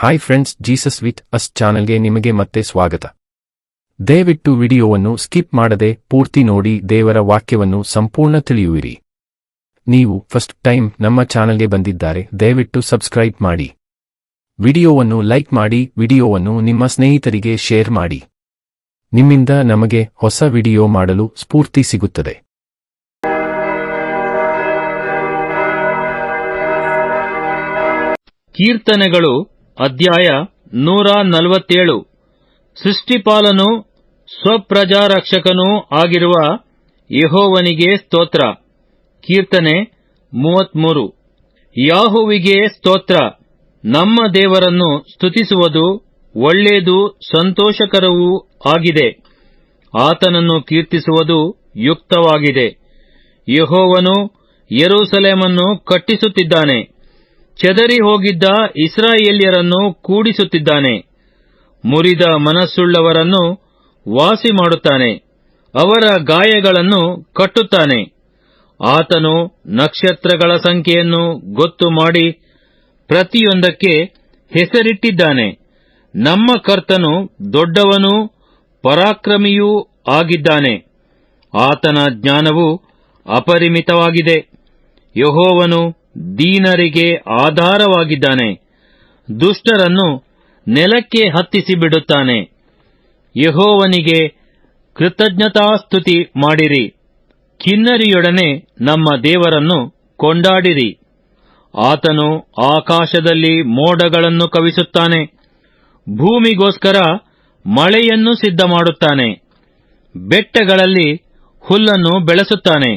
Hi friends, Jesus with us ಚಾನೆಲ್ಗೆ ನಿಮಗೆ ಮತ್ತೆ ಸ್ವಾಗತ. ದಯವಿಟ್ಟು ವಿಡಿಯೋವನ್ನು ಸ್ಕಿಪ್ ಮಾಡದೆ ಪೂರ್ತಿ ನೋಡಿ ದೇವರ ವಾಕ್ಯವನ್ನು ಸಂಪೂರ್ಣ ತಿಳಿಯುವಿರಿ. ನೀವು ಫಸ್ಟ್ ಟೈಮ್ ನಮ್ಮ ಚಾನೆಲ್ಗೆ ಬಂದಿದ್ದಾರೆ, ದಯವಿಟ್ಟು ಸಬ್ಸ್ಕ್ರೈಬ್ ಮಾಡಿ. ವಿಡಿಯೋವನ್ನು ಲೈಕ್ ಮಾಡಿ, ವಿಡಿಯೋವನ್ನು ನಿಮ್ಮ ಸ್ನೇಹಿತರಿಗೆ ಶೇರ್ ಮಾಡಿ. ನಿಮ್ಮಿಂದ ನಮಗೆ ಹೊಸ ವಿಡಿಯೋ ಮಾಡಲು ಸ್ಫೂರ್ತಿ ಸಿಗುತ್ತದೆ. ಕೀರ್ತನೆಗಳು ಅಧ್ಯಾಯ 147. ಸೃಷ್ಟಿಪಾಲನೂ ಸ್ವಪ್ರಜಾರಕ್ಷಕನೂ ಆಗಿರುವ ಯೆಹೋವನಿಗೆ ಸ್ತೋತ್ರ. ಕೀರ್ತನೆ 33. ಯಾಹುವಿಗೆ ಸ್ತೋತ್ರ. ನಮ್ಮ ದೇವರನ್ನು ಸ್ತುತಿಸುವುದು ಒಳ್ಳೆಯದು, ಸಂತೋಷಕರವೂ ಆಗಿದೆ. ಆತನನ್ನು ಕೀರ್ತಿಸುವುದು ಯುಕ್ತವಾಗಿದೆ. ಯೆಹೋವನು ಯೆರೂಸಲೇಮನ್ನು ಕಟ್ಟಿಸುತ್ತಿದ್ದಾನೆ, ಚೆದರಿ ಹೋಗಿದ್ದ ಇಸ್ರಾಯೇಲ್ಯರನ್ನು ಕೂಡಿಸುತ್ತಿದ್ದಾನೆ. ಮುರಿದ ಮನಸ್ಸುಳ್ಳವರನ್ನು ವಾಸಿ ಮಾಡುತ್ತಾನೆ, ಅವರ ಗಾಯಗಳನ್ನು ಕಟ್ಟುತ್ತಾನೆ. ಆತನು ನಕ್ಷತ್ರಗಳ ಸಂಖ್ಯೆಯನ್ನು ಗೊತ್ತು ಮಾಡಿ ಪ್ರತಿಯೊಂದಕ್ಕೆ ಹೆಸರಿಟ್ಟಿದ್ದಾನೆ. ನಮ್ಮ ಕರ್ತನು ದೊಡ್ಡವನೂ ಪರಾಕ್ರಮಿಯೂ ಆಗಿದ್ದಾನೆ. ಆತನ ಜ್ಞಾನವು ಅಪರಿಮಿತವಾಗಿದೆ. ಯೆಹೋವನು ದೀನರಿಗೆ ಆಧಾರವಾಗಿದ್ದಾನೆ, ದುಷ್ಟರನ್ನು ನೆಲಕ್ಕೆ ಹತ್ತಿಸಿ ಬಿಡುತ್ತಾನೆ. ಯೆಹೋವನಿಗೆ ಕೃತಜ್ಞತಾಸ್ತುತಿ ಮಾಡಿರಿ, ಕಿನ್ನರಿಯೊಡನೆ ನಮ್ಮ ದೇವರನ್ನು ಕೊಂಡಾಡಿರಿ. ಆತನು ಆಕಾಶದಲ್ಲಿ ಮೋಡಗಳನ್ನು ಕವಿಸುತ್ತಾನೆ, ಭೂಮಿಗೋಸ್ಕರ ಮಳೆಯನ್ನು ಸಿದ್ಧಮಾಡುತ್ತಾನೆ, ಬೆಟ್ಟಗಳಲ್ಲಿ ಹುಲ್ಲನ್ನು ಬೆಳೆಸುತ್ತಾನೆ.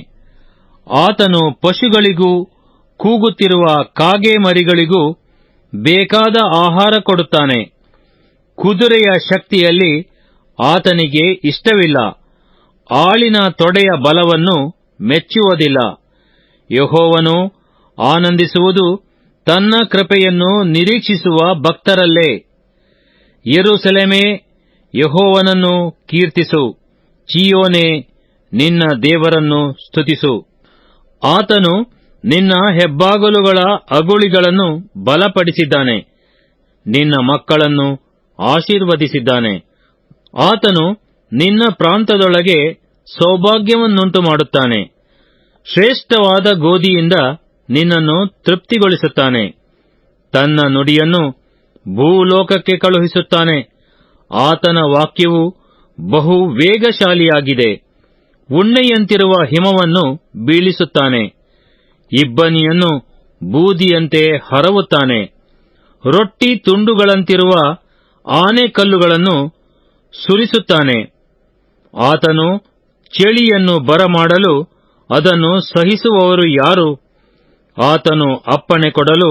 ಆತನು ಪಶುಗಳಿಗೂ ಕೂಗುತ್ತಿರುವ ಕಾಗೆ ಮರಿಗಳಿಗೂ ಬೇಕಾದ ಆಹಾರ ಕೊಡುತ್ತಾನೆ. ಕುದುರೆಯ ಶಕ್ತಿಯಲ್ಲಿ ಆತನಿಗೆ ಇಷ್ಟವಿಲ್ಲ, ಆಳಿನ ತೊಡೆಯ ಬಲವನ್ನು ಮೆಚ್ಚುವುದಿಲ್ಲ. ಯೆಹೋವನು ಆನಂದಿಸುವುದು ತನ್ನ ಕೃಪೆಯನ್ನು ನಿರೀಕ್ಷಿಸುವ ಭಕ್ತರಲ್ಲೇ. ಯೆರೂಸಲೇಮೇ, ಯೆಹೋವನನ್ನು ಕೀರ್ತಿಸು, ಚೀಯೋನೇ, ನಿನ್ನ ದೇವರನ್ನು ಸ್ತುತಿಸು. ಆತನು ನಿನ್ನ ಹೆಬ್ಬಾಗಲುಗಳ ಅಗುಳಿಗಳನ್ನು ಬಲಪಡಿಸಿದ್ದಾನೆ, ನಿನ್ನ ಮಕ್ಕಳನ್ನು ಆಶೀರ್ವದಿಸಿದ್ದಾನೆ. ಆತನು ನಿನ್ನ ಪ್ರಾಂತದೊಳಗೆ ಸೌಭಾಗ್ಯವನ್ನುಂಟು ಮಾಡುತ್ತಾನೆ, ಶ್ರೇಷ್ಠವಾದ ಗೋಧಿಯಿಂದ ನಿನ್ನನ್ನು ತೃಪ್ತಿಗೊಳಿಸುತ್ತಾನೆ. ತನ್ನ ನುಡಿಯನ್ನು ಭೂಲೋಕಕ್ಕೆ ಕಳುಹಿಸುತ್ತಾನೆ. ಆತನ ವಾಕ್ಯವು ಬಹು ವೇಗಶಾಲಿಯಾಗಿದೆ. ಉಣ್ಣೆಯಂತಿರುವ ಹಿಮವನ್ನು ಬೀಳಿಸುತ್ತಾನೆ, ಇಬ್ಬನಿಯನ್ನು ಬೂದಿಯಂತೆ ಹರವುತ್ತಾನೆ. ರೊಟ್ಟಿ ತುಂಡುಗಳಂತಿರುವ ಆನೆಕಲ್ಲುಗಳನ್ನು ಸುರಿಸುತ್ತಾನೆ. ಆತನು ಚಳಿಯನ್ನು ಬರಮಾಡಲು ಅದನ್ನು ಸಹಿಸುವವರು ಯಾರು? ಆತನು ಅಪ್ಪಣೆ ಕೊಡಲು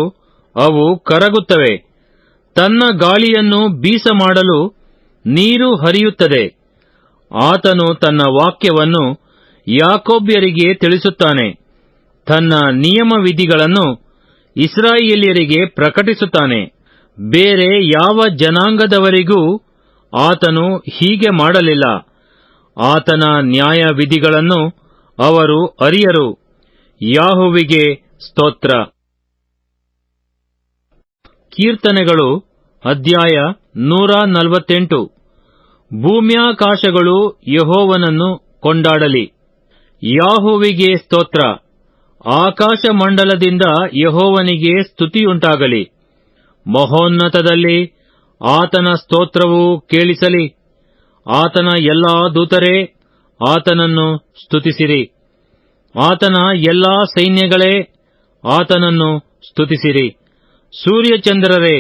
ಅವು ಕರಗುತ್ತವೆ. ತನ್ನ ಗಾಳಿಯನ್ನು ಬೀಸಮಾಡಲು ನೀರು ಹರಿಯುತ್ತದೆ. ಆತನು ತನ್ನ ವಾಕ್ಯವನ್ನು ಯಾಕೋಬ್ಯರಿಗೆ ತಿಳಿಸುತ್ತಾನೆ, ತನ್ನ ನಿಯಮವಿಧಿಗಳನ್ನು ಇಸ್ರಾಯೇಲ್ಯರಿಗೆ ಪ್ರಕಟಿಸುತ್ತಾನೆ. ಬೇರೆ ಯಾವ ಜನಾಂಗದವರಿಗೂ ಆತನು ಹೀಗೆ ಮಾಡಲಿಲ್ಲ. ಆತನ ನ್ಯಾಯವಿಧಿಗಳನ್ನು ಅವರು ಅರಿಯರು. ಯಾಹುವಿಗೆ ಸ್ತೋತ್ರ. ಕೀರ್ತನೆಗಳು ಅಧ್ಯಾಯ 148. ಭೂಮ್ಯಾಕಾಶಗಳು ಯೆಹೋವನನ್ನು ಕೊಂಡಾಡಲಿ. ಯಾಹುವಿಗೆ ಸ್ತೋತ್ರ. ಆಕಾಶ ಮಂಡಲದಿಂದ ಯೆಹೋವನಿಗೆ ಸ್ತುತಿಯುಂಟಾಗಲಿ. ಮಹೋನ್ನತದಲ್ಲಿ ಆತನ ಸ್ತೋತ್ರವು ಕೇಳಿಸಲಿ. ಆತನ ಎಲ್ಲಾ ದೂತರೇ, ಆತನನ್ನು ಸ್ತುತಿಸಿರಿ. ಆತನ ಎಲ್ಲಾ ಸೈನ್ಯಗಳೇ, ಆತನನ್ನು ಸ್ತುತಿಸಿರಿ. ಸೂರ್ಯಚಂದ್ರರೇ,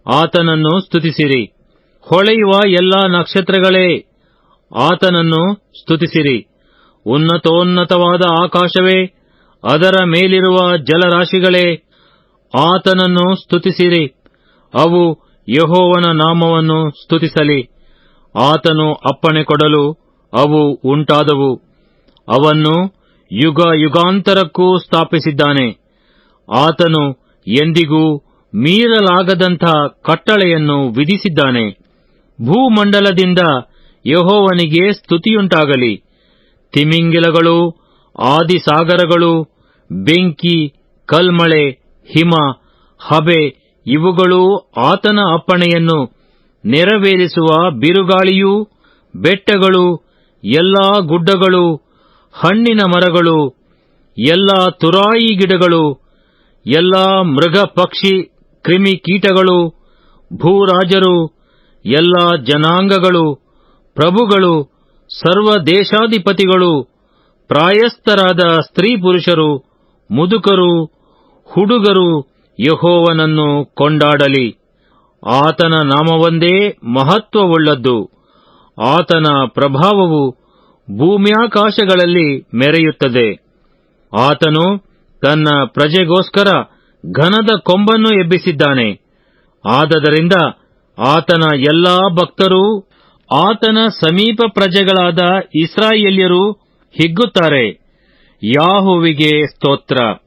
ಆತನನ್ನು ಸ್ತುತಿಸಿರಿ. ಹೊಳೆಯುವ ಎಲ್ಲಾ ನಕ್ಷತ್ರಗಳೇ, ಆತನನ್ನು ಸ್ತುತಿಸಿರಿ. ಉನ್ನತೋನ್ನತವಾದ ಆಕಾಶವೇ, ಅದರ ಮೇಲಿರುವ ಜಲರಾಶಿಗಳೇ, ಆತನನ್ನು ಸ್ತುತಿಸಿರಿ. ಅವು ಯೆಹೋವನ ನಾಮವನ್ನು ಸ್ತುತಿಸಲಿ. ಆತನು ಅಪ್ಪಣೆ ಕೊಡಲು ಅವು ಉಂಟಾದವು. ಅವನ್ನು ಯುಗ ಯುಗಾಂತರಕ್ಕೂ ಸ್ಥಾಪಿಸಿದ್ದಾನೆ. ಆತನು ಎಂದಿಗೂ ಮೀರಲಾಗದಂಥ ಕಟ್ಟಳೆಯನ್ನು ವಿಧಿಸಿದ್ದಾನೆ. ಭೂಮಂಡಲದಿಂದ ಯೆಹೋವನಿಗೆ ಸ್ತುತಿಯುಂಟಾಗಲಿ. ತಿಮಿಂಗಿಲಗಳು, ಆದಿಸಾಗರಗಳು, ಬೆಂಕಿ, ಕಲ್ಮಳೆ, ಹಿಮ, ಹಬೆ ಇವುಗಳು ಆತನ ಅಪ್ಪಣೆಯನ್ನು ನೆರವೇರಿಸುವ ಬಿರುಗಾಳಿಯೂ, ಬೆಟ್ಟಗಳು, ಎಲ್ಲಾ ಗುಡ್ಡಗಳು, ಹಣ್ಣಿನ ಮರಗಳು, ಎಲ್ಲಾ ತುರಾಯಿ ಗಿಡಗಳು, ಎಲ್ಲಾ ಮೃಗ ಪಕ್ಷಿ ಕ್ರಿಮಿಕೀಟಗಳು, ಭೂರಾಜರು, ಎಲ್ಲಾ ಜನಾಂಗಗಳು, ಪ್ರಭುಗಳು, ಸರ್ವ ದೇಶಾಧಿಪತಿಗಳು, ಪ್ರಾಯಸ್ಥರಾದ ಸ್ತ್ರೀ ಪುರುಷರು, ಮುದುಕರು, ಹುಡುಗರು ಯೆಹೋವನನ್ನು ಕೊಂಡಾಡಲಿ. ಆತನ ನಾಮವೊಂದೇ ಮಹತ್ವವುಳ್ಳದ್ದು. ಆತನ ಪ್ರಭಾವವು ಭೂಮ್ಯಾಕಾಶಗಳಲ್ಲಿ ಮೆರೆಯುತ್ತದೆ. ಆತನು ತನ್ನ ಪ್ರಜೆಗೋಸ್ಕರ ಘನದ ಕೊಂಬನ್ನು ಎಬ್ಬಿಸಿದ್ದಾನೆ. ಆದದರಿಂದ ಆತನ ಎಲ್ಲಾ ಭಕ್ತರೂ, ಆತನ ಸಮೀಪ ಪ್ರಜೆಗಳಾದ ಇಸ್ರಾಯೇಲ್ಯರು ಹಿಗ್ಗುತ್ತಾರೆ. ಯಾಹೋವನಿಗೆ ಸ್ತೋತ್ರ.